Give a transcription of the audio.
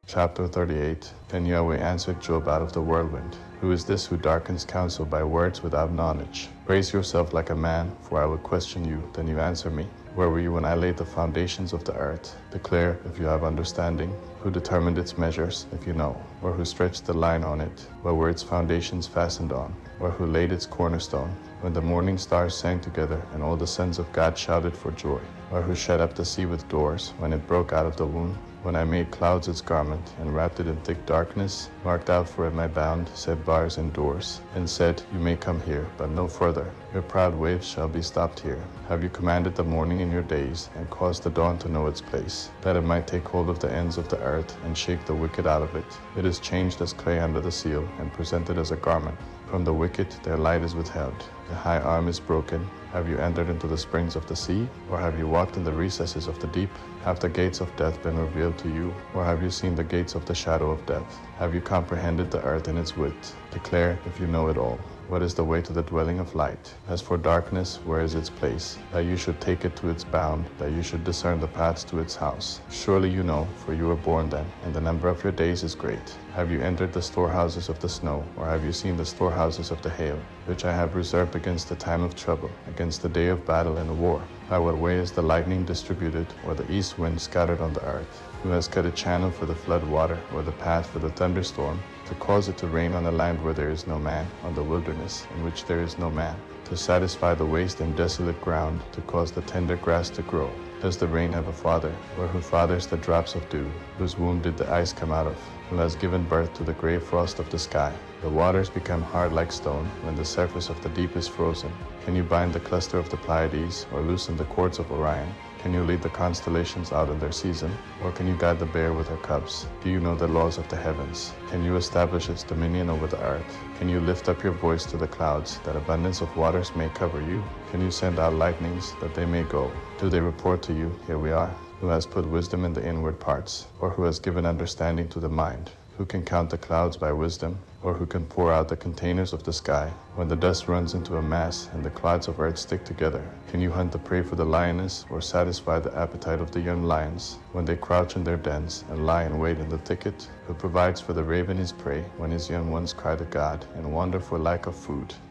Chapter 38. Then Yahweh answered Job out of the whirlwind, Who is this who darkens counsel by words without knowledge? Raise yourself like a man, for I will question you, then you answer me. Where were you when I laid the foundations of the earth? Declare, if you have understanding. Who determined its measures, if you know? Or who stretched the line on it? Where were its foundations fastened on? Or who laid its cornerstone? When the morning stars sang together, and all the sons of God shouted for joy? Or who shut up the sea with doors, when it broke out of the womb? When I made clouds its garment, and wrapped it in thick darkness, marked out for it my bound, set bars and doors, and said, You may come here, but no further. Your proud waves shall be stopped here. Have you commanded the morning in your days, and caused the dawn to know its place, that it might take hold of the ends of the earth, and shake the wicked out of it? It is changed as clay under the seal, and presented as a garment. From the wicked their light is withheld. The high arm is broken. Have you entered into the springs of the sea? Or have you walked in the recesses of the deep? Have the gates of death been revealed to you? Or have you seen the gates of the shadow of death? Have you comprehended the earth in its width? Declare, if you know it all. What is the way to the dwelling of light? As for darkness, where is its place? That you should take it to its bound, that you should discern the paths to its house. Surely you know, for you were born then, and the number of your days is great. Have you entered the storehouses of the snow, or have you seen the storehouses of the hail, which I have reserved against the time of trouble, against the day of battle and war? By what way is the lightning distributed, or the east wind scattered on the earth? Who has cut a channel for the flood water, or the path for the thunderstorm, to cause it to rain on a land where there is no man, on the wilderness, in which there is no man, to satisfy the waste and desolate ground, to cause the tender grass to grow? Does the rain have a father, or who fathers the drops of dew? Whose womb did the ice come out of? Who has given birth to the gray frost of the sky? The waters become hard like stone, when the surface of the deep is frozen. Can you bind the cluster of the Pleiades, or loosen the cords of Orion? Can you lead the constellations out in their season? Or can you guide the bear with her cubs? Do you know the laws of the heavens? Can you establish its dominion over the earth? Can you lift up your voice to the clouds, that abundance of waters may cover you? Can you send out lightnings, that they may go? Do they report to you, Here we are? Who has put wisdom in the inward parts? Or who has given understanding to the mind? Who can count the clouds by wisdom? Or who can pour out the containers of the sky? When the dust runs into a mass, and the clods of earth stick together, can you hunt the prey for the lioness, or satisfy the appetite of the young lions, when they crouch in their dens, and lie in wait in the thicket? Who provides for the raven his prey, when his young ones cry to God, and wander for lack of food?